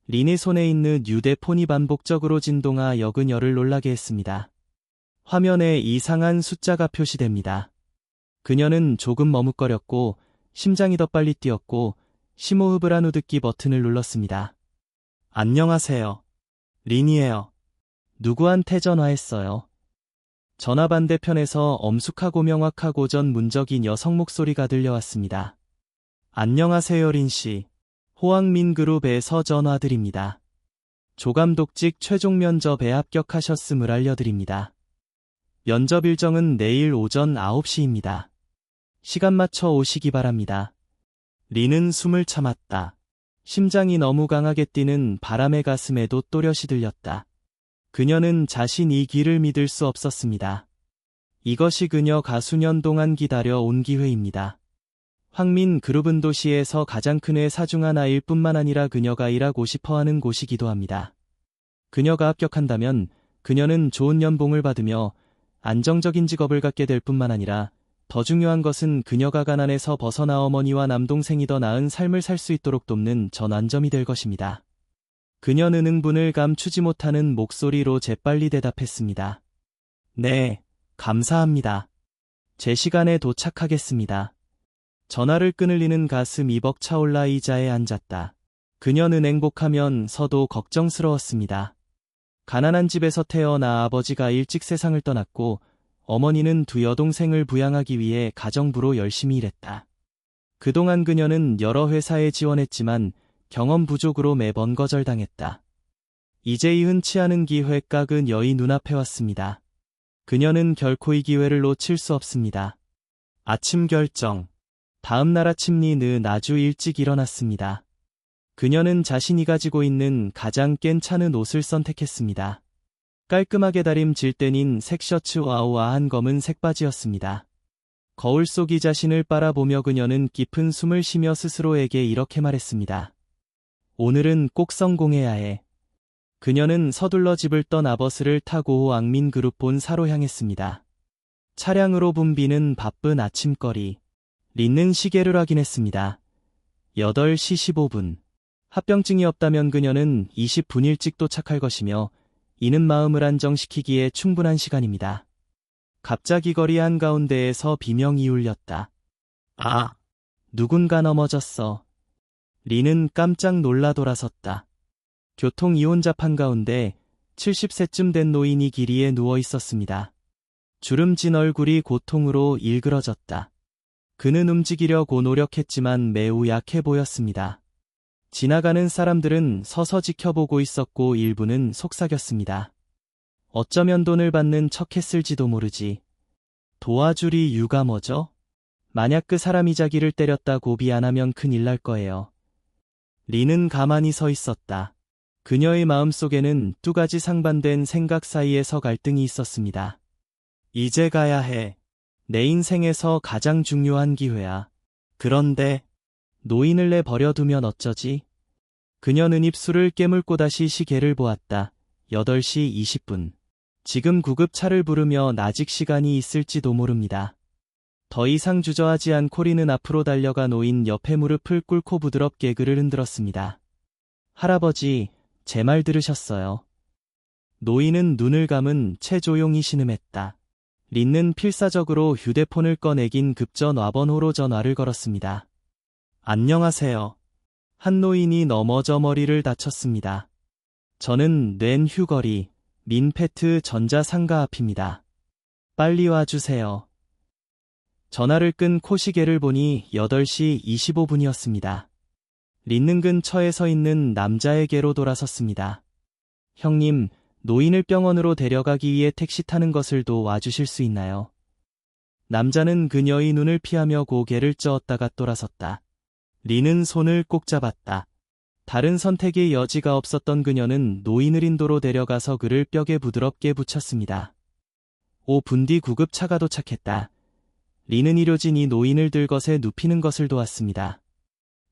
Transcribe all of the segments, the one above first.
린의 손에 있는 휴대폰이 반복적으로 진동하 그녀를 놀라게 했습니다. 화면에 이상한 숫자가 표시됩니다. 그녀는 조금 머뭇거렸고 심장이 더 빨리 뛰었고 심호흡을 한 후 듣기 버튼을 눌렀습니다. 안녕하세요. 린이에요. 누구한테 전화했어요? 전화 반대편에서 엄숙하고 명확하고 전문적인 여성 목소리가 들려왔습니다. 안녕하세요 린씨. 호황민 그룹에서 전화드립니다. 조감독직 최종 면접에 합격하셨음을 알려드립니다. 면접 일정은 내일 오전 9시입니다. 시간 맞춰 오시기 바랍니다. 린은 숨을 참았다. 심장이 너무 강하게 뛰는 바람의 가슴에도 또렷이 들렸다. 그녀는 자신이 길을 믿을 수 없었습니다. 이것이 그녀가 수년 동안 기다려온 기회입니다. 황민 그룹은 도시에서 가장 큰 회사 중 하나일 뿐만 아니라 그녀가 일하고 싶어하는 곳이기도 합니다. 그녀가 합격한다면 그녀는 좋은 연봉을 받으며 안정적인 직업을 갖게 될 뿐만 아니라 더 중요한 것은 그녀가 가난에서 벗어나 어머니와 남동생이 더 나은 삶을 살 수 있도록 돕는 전환점이 될 것입니다. 그녀는 흥분을 감추지 못하는 목소리로 재빨리 대답했습니다. 네, 감사합니다. 제 시간에 도착하겠습니다. 전화를 끊을 리는 가슴이 벅차올라 의자에 앉았다. 그녀는 행복하면서도 걱정스러웠습니다. 가난한 집에서 태어나 아버지가 일찍 세상을 떠났고 어머니는 두 여동생을 부양하기 위해 가정부로 열심히 일했다. 그동안 그녀는 여러 회사에 지원했지만 경험 부족으로 매번 거절당했다. 이제 이 흔치 않은 기회가 그녀의 눈앞에 왔습니다. 그녀는 결코 이 기회를 놓칠 수 없습니다. 아침 결정. 다음 날 아침 린은 아주 일찍 일어났습니다. 그녀는 자신이 가지고 있는 가장 괜찮은 옷을 선택했습니다. 깔끔하게 다림질 땐인 색 셔츠와 우아한 검은 색 바지였습니다. 거울 속 이 자신을 바라보며 그녀는 깊은 숨을 쉬며 스스로에게 이렇게 말했습니다. 오늘은 꼭 성공해야 해. 그녀는 서둘러 집을 떠나 버스를 타고 호황민 그룹 본사로 향했습니다. 차량으로 붐비는 바쁜 아침거리. 린은 시계를 확인했습니다. 8시 15분. 합병증이 없다면 그녀는 20분 일찍 도착할 것이며 이는 마음을 안정시키기에 충분한 시간입니다. 갑자기 거리 한가운데에서 비명이 울렸다. 아! 누군가 넘어졌어. 린은 깜짝 놀라 돌아섰다. 교통이혼잡한 가운데 70세쯤 된 노인이 길 위에 누워 있었습니다. 주름진 얼굴이 고통으로 일그러졌다. 그는 움직이려고 노력했지만 매우 약해 보였습니다. 지나가는 사람들은 서서 지켜보고 있었고 일부는 속삭였습니다. 어쩌면 돈을 받는 척했을지도 모르지. 도와주리 이유가 뭐죠? 만약 그 사람이 자기를 때렸다고 미안하면 큰일 날 거예요. 린은 가만히 서 있었다. 그녀의 마음속에는 두 가지 상반된 생각 사이에서 갈등이 있었습니다. 이제 가야 해. 내 인생에서 가장 중요한 기회야. 그런데 노인을 내버려두면 어쩌지? 그녀는 입술을 깨물고 다시 시계를 보았다. 8시 20분. 지금 구급차를 부르며 아직 시간이 있을지도 모릅니다. 더 이상 주저하지 않고 린은 앞으로 달려가 노인 옆에 무릎을 꿇고 부드럽게 그를 흔들었습니다. 할아버지, 제 말 들으셨어요? 노인은 눈을 감은 채 조용히 신음했다. 린은 필사적으로 휴대폰을 꺼내긴 급전 와번호로 전화를 걸었습니다. 안녕하세요. 한 노인이 넘어져 머리를 다쳤습니다. 저는 낸 휴거리, 민페트 전자상가 앞입니다. 빨리 와주세요. 전화를 끊고 시계를 보니 8시 25분이었습니다. 린는 근처에 서 있는 남자에게로 돌아섰습니다. 형님, 노인을 병원으로 데려가기 위해 택시 타는 것을 도와주실 수 있나요? 남자는 그녀의 눈을 피하며 고개를 저었다가 돌아섰다. 린은 손을 꼭 잡았다. 다른 선택의 여지가 없었던 그녀는 노인을 인도로 데려가서 그를 벽에 부드럽게 붙였습니다. 5분 뒤 구급차가 도착했다. 린은 의료진이 노인을 들것에 눕히는 것을 도왔습니다.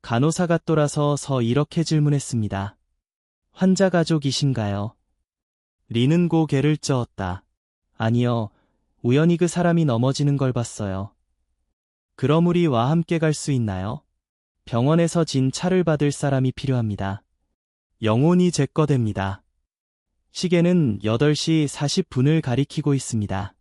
간호사가 돌아서서 이렇게 질문했습니다. 환자 가족이신가요? 린은 고개를 저었다. 아니요, 우연히 그 사람이 넘어지는 걸 봤어요. 그럼 우리와 함께 갈 수 있나요? 병원에서 진 차를 받을 사람이 필요합니다. 영혼이 제 거 됩니다. 시계는 8시 40분을 가리키고 있습니다.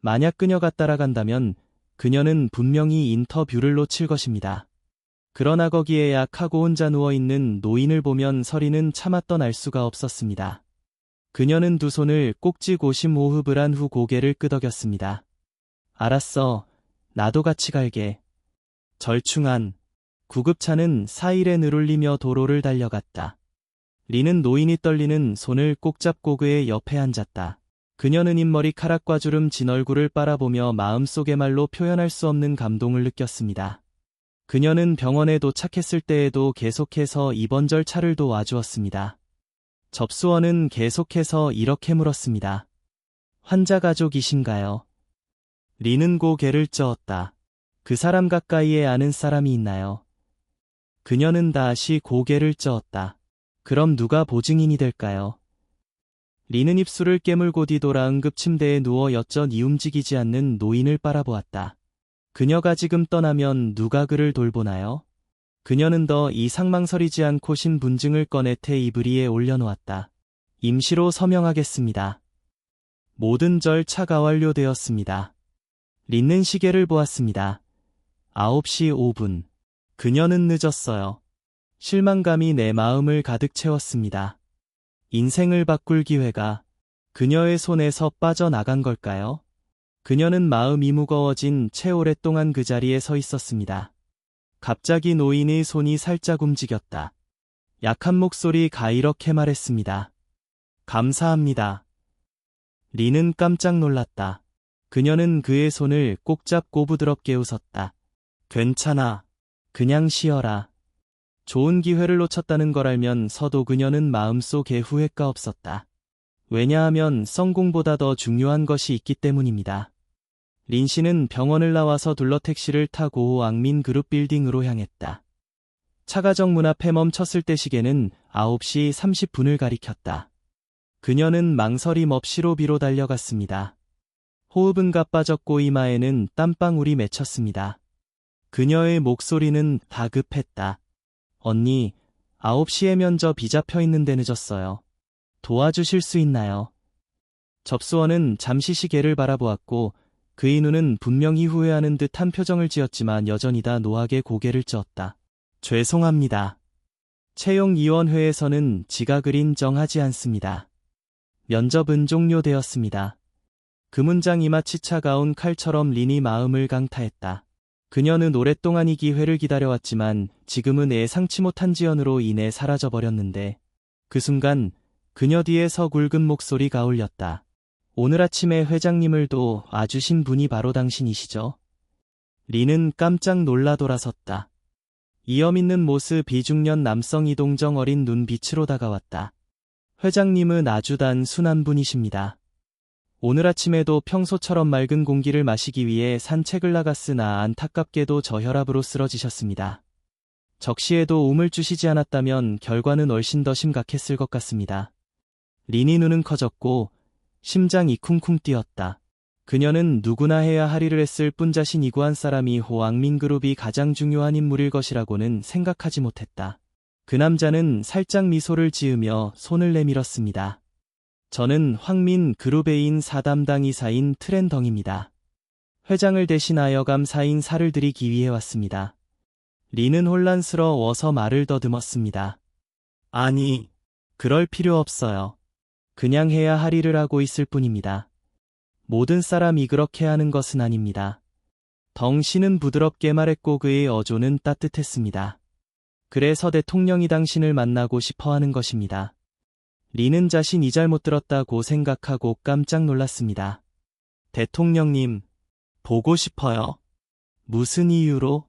만약 그녀가 따라간다면 그녀는 분명히 인터뷰를 놓칠 것입니다. 그러나 거기에 약하고 혼자 누워있는 노인을 보면 서리는 참았던 알 수가 없었습니다. 그녀는 두 손을 꼭 쥐고 심호흡을 한 후 고개를 끄덕였습니다. 알았어. 나도 같이 갈게. 절충한 구급차는 사일에 늘울리며 도로를 달려갔다. 리는 노인이 떨리는 손을 꼭 잡고 그의 옆에 앉았다. 그녀는 흰머리카락과 주름 진 얼굴을 바라보며 마음속의 말로 표현할 수 없는 감동을 느꼈습니다. 그녀는 병원에 도착했을 때에도 계속해서 입원 절차를 도와주었습니다. 접수원은 계속해서 이렇게 물었습니다. 환자 가족이신가요? 리는 고개를 저었다. 그 사람 가까이에 아는 사람이 있나요? 그녀는 다시 고개를 저었다. 그럼 누가 보증인이 될까요? 리는 입술을 깨물고 뒤돌아 응급침대에 누워 여전히 움직이지 않는 노인을 바라보았다. 그녀가 지금 떠나면 누가 그를 돌보나요? 그녀는 더 이상 망설이지 않고 신분증을 꺼내 테이블 위에 올려놓았다. 임시로 서명하겠습니다. 모든 절차가 완료되었습니다. 리는 시계를 보았습니다. 9시 5분. 그녀는 늦었어요. 실망감이 내 마음을 가득 채웠습니다. 인생을 바꿀 기회가 그녀의 손에서 빠져나간 걸까요? 그녀는 마음이 무거워진 채 오랫동안 그 자리에 서 있었습니다. 갑자기 노인의 손이 살짝 움직였다. 약한 목소리가 이렇게 말했습니다. 감사합니다. 리는 깜짝 놀랐다. 그녀는 그의 손을 꼭 잡고 부드럽게 웃었다. 괜찮아. 그냥 쉬어라. 좋은 기회를 놓쳤다는 걸 알면서도 그녀는 마음속에 후회가 없었다. 왜냐하면 성공보다 더 중요한 것이 있기 때문입니다. 린 씨는 병원을 나와서 둘러 택시를 타고 앙민 그룹 빌딩으로 향했다. 차가 정문 앞에 멈췄을 때 시계는 9시 30분을 가리켰다. 그녀는 망설임 없이 로비로 달려갔습니다. 호흡은 가빠졌고 이마에는 땀방울이 맺혔습니다. 그녀의 목소리는 다급했다. 언니, 9시에 면접이 잡혀 있는데 늦었어요. 도와주실 수 있나요? 접수원은 잠시 시계를 바라보았고 그의 눈은 분명히 후회하는 듯한 표정을 지었지만 여전히 다 노하게 고개를 저었다. 죄송합니다. 채용위원회에서는 지각을 인정하지 않습니다. 면접은 종료되었습니다. 그 문장이 마치 차가운 칼처럼 린이 마음을 강타했다. 그녀는 오랫동안 이 기회를 기다려왔지만 지금은 예상치 못한 지연으로 인해 사라져버렸는데 그 순간 그녀 뒤에서 굵은 목소리가 울렸다. 오늘 아침에 회장님을 도와주신 분이 바로 당신이시죠? 린은 깜짝 놀라 돌아섰다. 이염 있는 모습 비중년 남성 이동정 어린 눈빛으로 다가왔다. 회장님은 아주 단순한 분이십니다. 오늘 아침에도 평소처럼 맑은 공기를 마시기 위해 산책을 나갔으나 안타깝게도 저혈압으로 쓰러지셨습니다. 적시에도 움을 주시지 않았다면 결과는 훨씬 더 심각했을 것 같습니다. 린이 눈은 커졌고 심장이 쿵쿵 뛰었다. 그녀는 누구나 해야 할 일을 했을 뿐 자신이고 한 사람이 호앙민그룹이 가장 중요한 인물일 것이라고는 생각하지 못했다. 그 남자는 살짝 미소를 지으며 손을 내밀었습니다. 저는 황민그룹의 인사담당 이사인 트렌덩입니다. 회장을 대신하여 감사 인사를 드리기 위해 왔습니다. 리는 혼란스러워서 말을 더듬었습니다. 아니, 그럴 필요 없어요. 그냥 해야 할 일을 하고 있을 뿐입니다. 모든 사람이 그렇게 하는 것은 아닙니다. 덩 씨는 부드럽게 말했고 그의 어조는 따뜻했습니다. 그래서 대통령이 당신을 만나고 싶어 하는 것입니다. 리는 자신이 잘못 들었다고 생각하고 깜짝 놀랐습니다. 대통령님, 보고 싶어요. 무슨 이유로?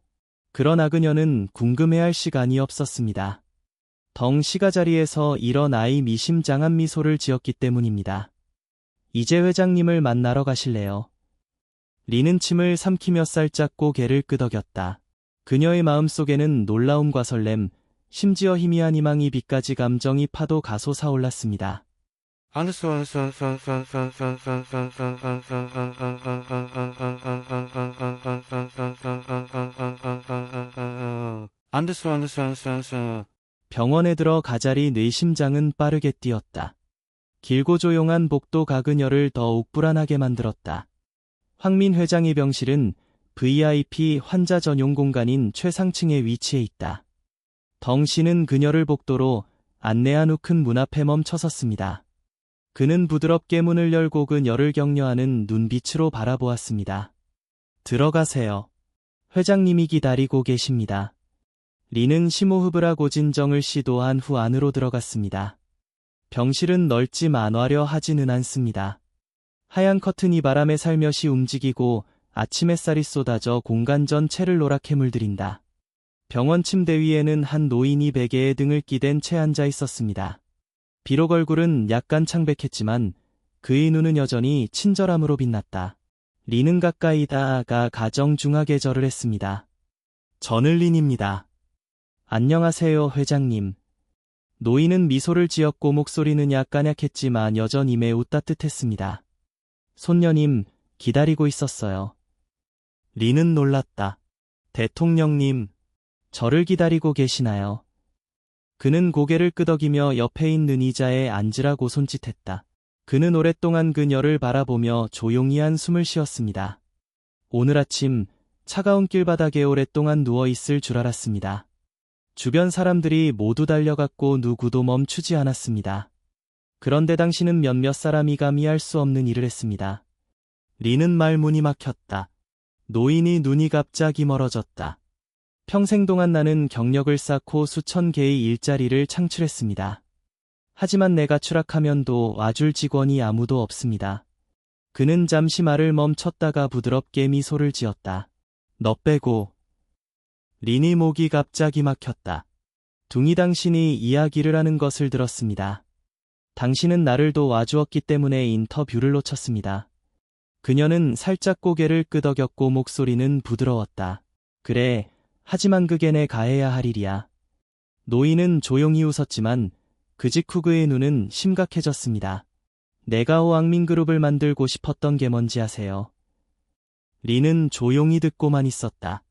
그러나 그녀는 궁금해할 시간이 없었습니다. 덩 씨가 자리에서 일어나 미심장한 미소를 지었기 때문입니다. 이제 회장님을 만나러 가실래요? 리는 침을 삼키며 살짝 고개를 끄덕였다. 그녀의 마음속에는 놀라움과 설렘, 심지어 희미한 희망이 비까지 감정이 파도 가소 사올랐습니다. 병원에 들어 가자리 뇌심장은 빠르게 뛰었다. 길고 조용한 복도 가그녀를 더욱 불안하게 만들었다. 황민 회장의 병실은 VIP 환자 전용 공간인 최상층에 위치해 있다. 덩 씨는 그녀를 복도로 안내한 후 큰 문 앞에 멈춰섰습니다. 그는 부드럽게 문을 열고 그녀를 격려하는 눈빛으로 바라보았습니다. 들어가세요. 회장님이 기다리고 계십니다. 리는 심호흡을 하고 진정을 시도한 후 안으로 들어갔습니다. 병실은 넓지만 화려하지는 않습니다. 하얀 커튼이 바람에 살며시 움직이고 아침 햇살이 쏟아져 공간 전체를 노랗게 물들인다. 병원 침대 위에는 한 노인이 베개에 등을 끼댄 채 앉아 있었습니다. 비록 얼굴은 약간 창백했지만 그의 눈은 여전히 친절함으로 빛났다. 리는 가까이 다가가 가정중하게 절을 했습니다. 저는 린입니다. 안녕하세요, 회장님. 노인은 미소를 지었고 목소리는 약간 약했지만 여전히 매우 따뜻했습니다. 손녀님, 기다리고 있었어요. 리는 놀랐다. 대통령님, 저를 기다리고 계시나요? 그는 고개를 끄덕이며 옆에 있는 의자에 앉으라고 손짓했다. 그는 오랫동안 그녀를 바라보며 조용히 한숨을 쉬었습니다. 오늘 아침 차가운 길바닥에 오랫동안 누워 있을 줄 알았습니다. 주변 사람들이 모두 달려갔고 누구도 멈추지 않았습니다. 그런데 당신은 몇몇 사람이 감히 할 수 없는 일을 했습니다. 리는 말문이 막혔다. 노인이 눈이 갑자기 멀어졌다. 평생 동안 나는 경력을 쌓고 수천 개의 일자리를 창출했습니다. 하지만 내가 추락하면 도와줄 직원이 아무도 없습니다. 그는 잠시 말을 멈췄다가 부드럽게 미소를 지었다. 너 빼고. 린이 목이 갑자기 막혔다. 둥이 당신이 이야기를 하는 것을 들었습니다. 당신은 나를 도와주었기 때문에 인터뷰를 놓쳤습니다. 그녀는 살짝 고개를 끄덕였고 목소리는 부드러웠다. 그래, 하지만 그게 내가 해야 할 일이야. 노인은 조용히 웃었지만 그 직후 그의 눈은 심각해졌습니다. 내가 호황민그룹을 만들고 싶었던 게 뭔지 아세요? 리는 조용히 듣고만 있었다.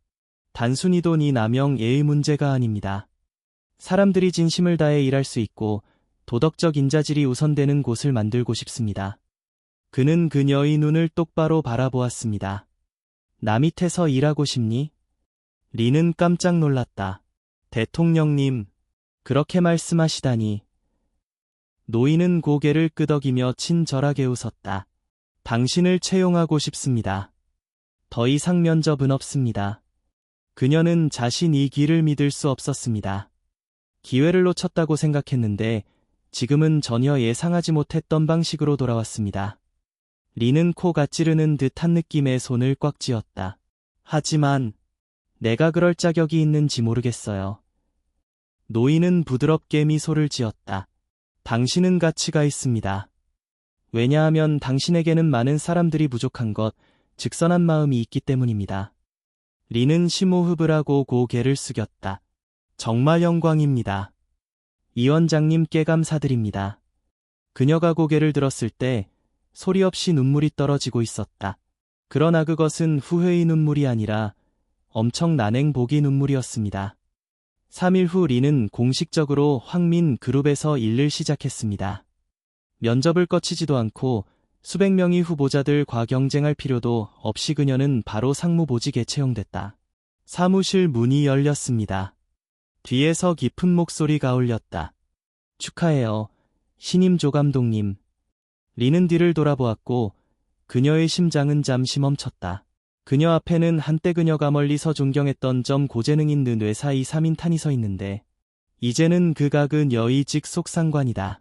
단순히 돈이 남용의 문제가 아닙니다. 사람들이 진심을 다해 일할 수 있고 도덕적 인자질이 우선되는 곳을 만들고 싶습니다. 그는 그녀의 눈을 똑바로 바라보았습니다. 나 밑에서 일하고 싶니? 리는 깜짝 놀랐다. 대통령님, 그렇게 말씀하시다니. 노인은 고개를 끄덕이며 친절하게 웃었다. 당신을 채용하고 싶습니다. 더 이상 면접은 없습니다. 그녀는 자신이 길을 믿을 수 없었습니다. 기회를 놓쳤다고 생각했는데 지금은 전혀 예상하지 못했던 방식으로 돌아왔습니다. 리는 코가 찌르는 듯한 느낌의 손을 꽉 쥐었다. 하지만 내가 그럴 자격이 있는지 모르겠어요. 노인은 부드럽게 미소를 지었다. 당신은 가치가 있습니다. 왜냐하면 당신에게는 많은 사람들이 부족한 것, 즉 선한 마음이 있기 때문입니다. 리는 심호흡을 하고 고개를 숙였다. 정말 영광입니다. 이 원장님께 감사드립니다. 그녀가 고개를 들었을 때 소리 없이 눈물이 떨어지고 있었다. 그러나 그것은 후회의 눈물이 아니라 엄청난 행복의 눈물이었습니다. 3일 후 리는 공식적으로 황민 그룹에서 일을 시작했습니다. 면접을 거치지도 않고 수백 명의 후보자들과 경쟁할 필요도 없이 그녀는 바로 상무보직에 채용됐다. 사무실 문이 열렸습니다. 뒤에서 깊은 목소리가 울렸다. 축하해요, 신임 조 감독님. 리는 뒤를 돌아보았고 그녀의 심장은 잠시 멈췄다. 그녀 앞에는 한때 그녀가 멀리서 존경했던 고재능 있는 회사의 3인탄이 서 있는데 이제는 그가 그녀의 직속 상관이다.